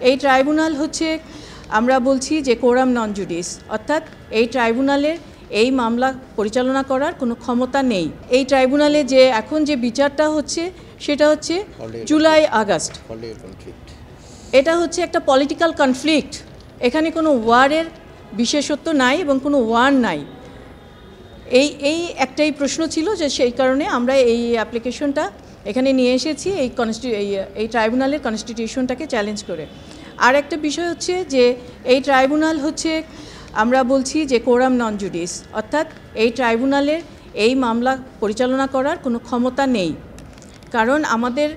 এই ট্রাইব্যুনাল হচ্ছে আমরা বলছি যে কোরাম নন জুডিস, অর্থাৎ এই ট্রাইব্যুনালের এই মামলা পরিচালনা করার কোনো ক্ষমতা নেই। এই ট্রাইব্যুনালে যে এখন যে বিচারটা হচ্ছে সেটা হচ্ছে জুলাই আগস্ট, এটা হচ্ছে একটা পলিটিক্যাল কনফ্লিক্ট। এখানে কোনো ওয়ারের বিশেষত্ব নাই এবং কোনো ওয়ার নাই। এই একটাই প্রশ্ন ছিল, যে সেই কারণে আমরা এই অ্যাপ্লিকেশনটা এখানে নিয়ে এসেছি এই ট্রাইব্যুনালের কনস্টিটিউশনটাকে চ্যালেঞ্জ করে। আর একটা বিষয় হচ্ছে যে এই ট্রাইব্যুনাল হচ্ছে আমরা বলছি যে কোরাম নন জুডিস, অর্থাৎ এই ট্রাইব্যুনালের এই মামলা পরিচালনা করার কোনো ক্ষমতা নেই। কারণ আমাদের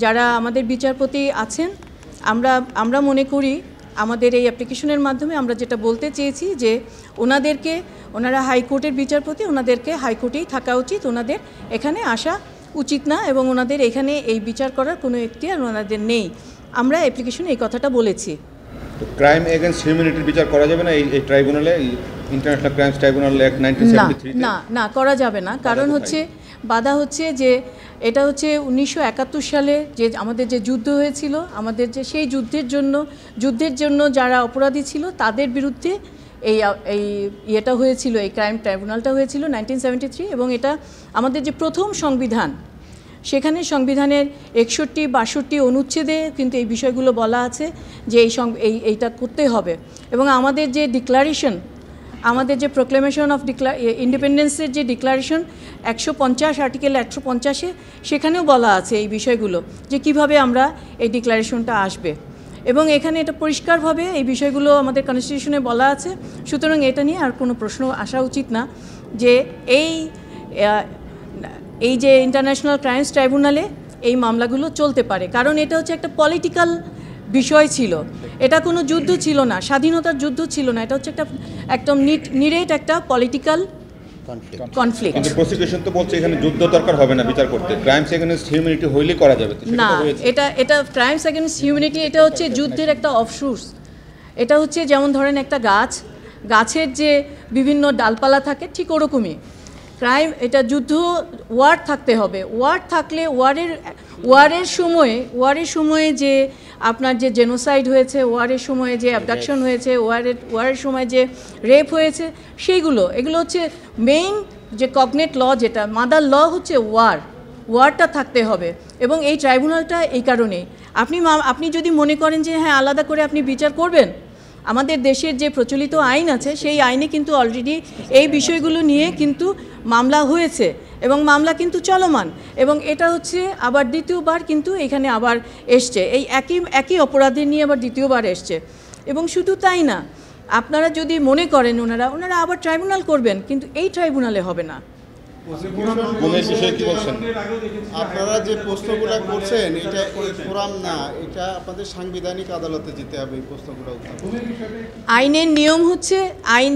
যারা আমাদের বিচারপতি আছেন, আমরা মনে করি আমাদের এই অ্যাপ্লিকেশনের মাধ্যমে আমরা যেটা বলতে চেয়েছি যে ওনারা হাইকোর্টের বিচারপতি, ওনাদেরকে হাইকোর্টেই থাকা উচিত, ওনাদের এখানে আসা উচিত না এবং ওনাদের এখানে এই বিচার করার কোনো এখতিয়ার ওনাদের নেই। আমরা অ্যাপ্লিকেশনে এই কথাটা বলেছি। তো ক্রাইম এগেইনস্ট হিউম্যানিটি বিচার করা যাবে না এই ট্রাইব্যুনালে, ইন্টারন্যাশনাল ক্রাইমস ট্রাইব্যুনাল অ্যাক্ট 1973? না করা যাবে না। কারণ হচ্ছে বাধা হচ্ছে যে এটা হচ্ছে 1971 সালে যে আমাদের যে যুদ্ধ হয়েছিল, আমাদের যে সেই যুদ্ধের জন্য যারা অপরাধী ছিল তাদের বিরুদ্ধে এই ইয়েটা হয়েছিল, এই ক্রাইম ট্রাইব্যুনালটা হয়েছিল 1973। এবং এটা আমাদের যে প্রথম সংবিধান, সেখানে সংবিধানের 61-62 অনুচ্ছেদে কিন্তু এই বিষয়গুলো বলা আছে যে এইটা করতে হবে। এবং আমাদের যে ডিক্লারেশন, আমাদের যে প্রোক্লেমেশন অফ ইন্ডিপেন্ডেন্সের যে ডিক্লারেশন 150 আর্টিকেল 150-এ, সেখানেও বলা আছে এই বিষয়গুলো যে কিভাবে আমরা এই ডিক্লারেশনটা আসবে। এবং এখানে এটা পরিষ্কারভাবে এই বিষয়গুলো আমাদের কনস্টিটিউশনে বলা আছে। সুতরাং এটা নিয়ে আর কোনো প্রশ্ন আসা উচিত না যে এই যে ইন্টারন্যাশনাল ক্রাইমস ট্রাইব্যুনালে এই মামলাগুলো চলতে পারে। কারণ এটা হচ্ছে একটা পলিটিক্যাল বিষয় ছিল, এটা কোনো যুদ্ধ ছিল না, স্বাধীনতার যুদ্ধ ছিল না, এটা হচ্ছে একটা একদম নিরেট একটা পলিটিক্যাল কনফ্লিক্ট। কিন্তু প্রসিকিউশন তো বলছে এখানে যুদ্ধ দরকার হবে না বিচার করতে, ক্রাইমস এগেইনস্ট হিউম্যানিটি হইলে করা যাবে না। এটা ক্রাইমস এগেইনস্ট হিউম্যানিটি এটা হচ্ছে যুদ্ধের একটা অফশোর্স। এটা হচ্ছে যেমন ধরেন একটা গাছের যে বিভিন্ন ডালপালা থাকে, ঠিক ওরকমই ক্রাইম। এটা যুদ্ধ, ওয়ার থাকতে হবে। ওয়ার থাকলে ওয়ারের সময়ে যে আপনার যে জেনোসাইড হয়েছে, ওয়ারের সময়ে যে অ্যাবডাকশন হয়েছে, ওয়ারের সময় যে রেপ হয়েছে, এগুলো হচ্ছে মেইন যে কগনেট ল, যেটা মাদার ল হচ্ছে ওয়ারটা থাকতে হবে। এবং এই ট্রাইব্যুনালটা এই কারণেই, আপনি যদি মনে করেন যে হ্যাঁ আলাদা করে আপনি বিচার করবেন, আমাদের দেশের যে প্রচলিত আইন আছে সেই আইনে কিন্তু অলরেডি এই বিষয়গুলো নিয়ে কিন্তু মামলা হয়েছে এবং মামলা কিন্তু চলমান। এবং এটা হচ্ছে আবার দ্বিতীয়বার কিন্তু এখানে আবার এসছে, এই একই অপরাধী নিয়ে আবার দ্বিতীয়বার এসছে। এবং শুধু তাই না, আপনারা যদি মনে করেন ওনারা আবার ট্রাইব্যুনাল করবেন, কিন্তু এই ট্রাইব্যুনালে হবে না। আপনারা যে প্রশ্নগুলো করছেন এটা কোরাম না, এটা আপনাদের সাংবিধানিক আদালতে যেতে হবে এই প্রশ্নগুলো। আইনের নিয়ম হচ্ছে,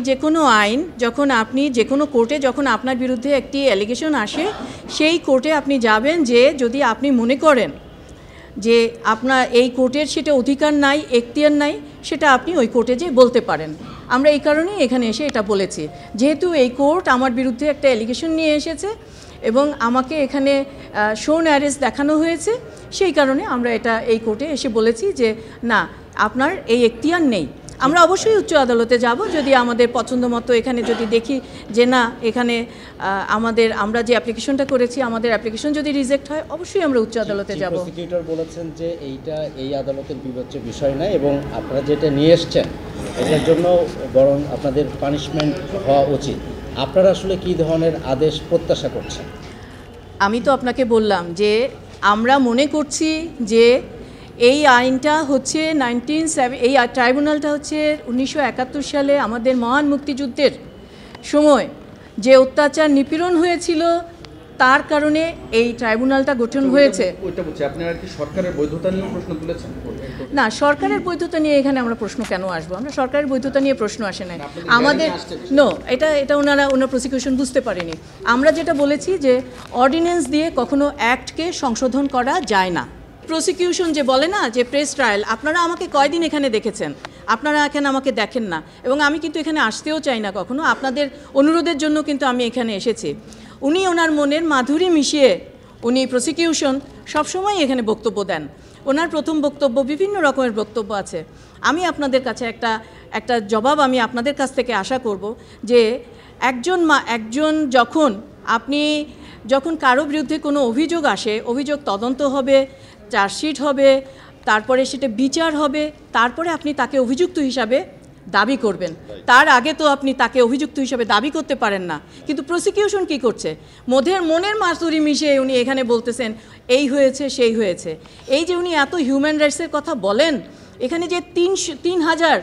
যে কোনো আইন যখন আপনি যে কোনো কোর্টে যখন আপনার বিরুদ্ধে একটি অ্যালিগেশন আসে, সেই কোর্টে আপনি যাবেন যে যদি আপনি মনে করেন যে আপনার এই কোর্টের সেটা অধিকার নাই, এখতিয়ার নাই, সেটা আপনি ওই কোর্টে যেয়ে বলতে পারেন। আমরা এই কারণেই এখানে এসে এটা বলেছি, যেহেতু এই কোর্ট আমার বিরুদ্ধে একটা অ্যালিগেশন নিয়ে এসেছে এবং আমাকে এখানে শোন অ্যারেস্ট দেখানো হয়েছে, সেই কারণে আমরা এই কোর্টে এসে বলেছি যে না, আপনার এই এখতিয়ার নেই। আমরা অবশ্যই উচ্চ আদালতে যাব যদি আমাদের পছন্দ মতো, এখানে যদি দেখি যে না, এখানে আমরা যে অ্যাপ্লিকেশনটা করেছি, আমাদের অ্যাপ্লিকেশন যদি রিজেক্ট হয়, অবশ্যই আমরা উচ্চ আদালতে যাব। প্রসিকিউটর বলেছেন যে এই আদালতের বিবেচ্য বিষয় নয় এবং আপনারা যেটা নিয়ে এসছেন এটার জন্য বরং আপনাদের পানিশমেন্ট হওয়া উচিত। আপনারা আসলে কী ধরনের আদেশ প্রত্যাশা করছেন? আমি তো আপনাকে বললাম যে আমরা মনে করছি যে এই আইনটা হচ্ছে এই ট্রাইব্যুনালটা হচ্ছে 1971 সালে আমাদের মহান মুক্তিযুদ্ধের সময় যে অত্যাচার নিপীড়ন হয়েছিল, তার কারণে এই ট্রাইব্যুনালটা গঠন হয়েছে। আপনারা কি সরকারের বৈধতা নিয়ে প্রশ্ন তুলেছেন? না, সরকারের বৈধতা নিয়ে এখানে আমরা প্রশ্ন কেন আসবো? আমরা সরকারের বৈধতা নিয়ে প্রশ্ন আসে নাই আমাদের। এটা ওনার প্রসিকিউশন বুঝতে পারেনি। আমরা যেটা বলেছি যে অর্ডিন্যান্স দিয়ে কখনো অ্যাক্টকে সংশোধন করা যায় না। প্রসিকিউশন যে বলে না যে প্রেস ট্রায়াল, আপনারা আমাকে কয়দিন এখানে দেখেছেন? আপনারা এখানে আমাকে দেখেন না, এবং আমি কিন্তু এখানে আসতেও চাই না কখনো। আপনাদের অনুরোধের জন্য কিন্তু আমি এখানে এসেছি। উনি ওনার মনের মাধুরী মিশিয়ে প্রসিকিউশন সবসময় এখানে বক্তব্য দেন। ওনার প্রথম বক্তব্য, বিভিন্ন রকমের বক্তব্য আছে। আমি আপনাদের কাছে একটা জবাব আমি আপনাদের কাছ থেকে আশা করব যে একজন যখন কারো বিরুদ্ধে কোনো অভিযোগ আসে, অভিযোগ তদন্ত হবে, চার্জশিট হবে, তারপরে সেটা বিচার হবে, তারপরে আপনি তাকে অভিযুক্ত হিসাবে দাবি করবেন। তার আগে তো আপনি তাকে অভিযুক্ত হিসাবে দাবি করতে পারেন না। কিন্তু প্রসিকিউশন কি করছে? মনের মাসুরি মিশিয়ে উনি এখানে বলতেছেন এই হয়েছে সেই হয়েছে। এই যে উনি এত হিউম্যান রাইটসের কথা বলেন, এখানে যে 3,000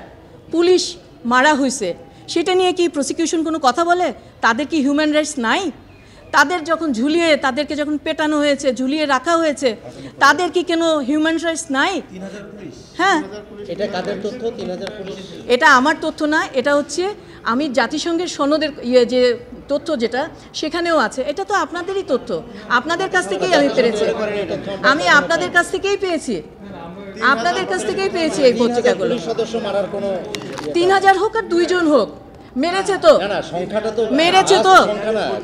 পুলিশ মারা হয়েছে, সেটা নিয়ে কি প্রসিকিউশন কোনো কথা বলে? তাদের কি হিউম্যান রাইটস নাই? তাদেরকে যখন পেটানো হয়েছে, ঝুলিয়ে রাখা হয়েছে, তাদের কি কোনো হিউম্যান রাইটস নাই? হ্যাঁ, এটা কাদের তথ্য? 3,000 পুলিশ? এটা আমার তথ্য না, এটা হচ্ছে আমি জাতিসংঘের সনদের যে তথ্য যেটা সেখানেও আছে। এটা তো আপনাদেরই তথ্য, আপনাদের কাছ থেকেই আমি পেয়েছি, আপনাদের কাছ থেকেই পেয়েছি, এই পত্রিকাগুলো। সদস্য মারার কোনো 3,000 হোক আর 2 জন হোক, মেরেছে তো,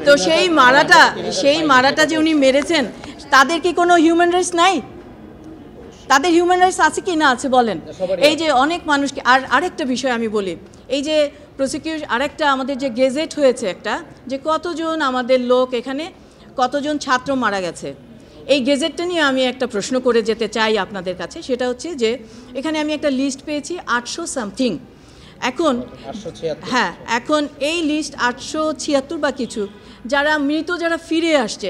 তো সেই মারাটা যে উনি মেরেছেন, তাদের কি কোনো হিউম্যান রাইটস নাই? তাদের হিউম্যান রাইটস আছে কি না আছে বলেন? এই যে অনেক মানুষকে, আরেকটা বিষয় আমি বলি, এই যে আরেকটা আমাদের যে গেজেট হয়েছে একটা, যে কতজন আমাদের লোক এখানে, কতজন ছাত্র মারা গেছে, এই গেজেটটা নিয়ে আমি একটা প্রশ্ন করে যেতে চাই আপনাদের কাছে। সেটা হচ্ছে যে এখানে আমি একটা লিস্ট পেয়েছি 800 সামথিং। এখন এই লিস্ট 876 বা কিছু, যারা ফিরে আসছে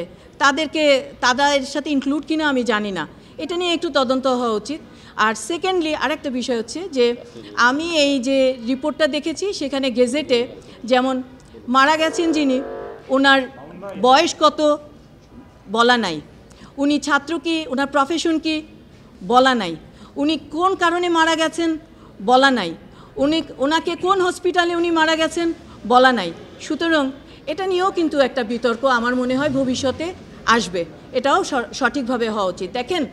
তাদের সাথে ইনক্লুড কিনা আমি জানি না। এটা নিয়ে একটু তদন্ত হওয়া উচিত। আর সেকেন্ডলি আরেকটা বিষয় হচ্ছে যে আমি এই যে রিপোর্টটা দেখেছি, সেখানে গেজেটে যেমন মারা গেছেন যিনি, ওনার বয়স কত বলা নাই, উনি ছাত্র কি, ওনার প্রফেশন কি বলা নাই, উনি কোন কারণে মারা গেছেন বলা নাই, ওনাকে কোন হসপিটালে উনি মারা গেছেন বলা নাই। সুতরাং এটা নিয়েও কিন্তু একটা বিতর্ক আমার মনে হয় ভবিষ্যতে আসবে, এটাও সঠিকভাবে হওয়া উচিত। দেখেন,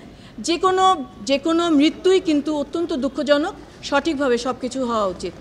যে কোনো মৃত্যুই কিন্তু অত্যন্ত দুঃখজনক, সঠিকভাবে সব কিছু হওয়া উচিত।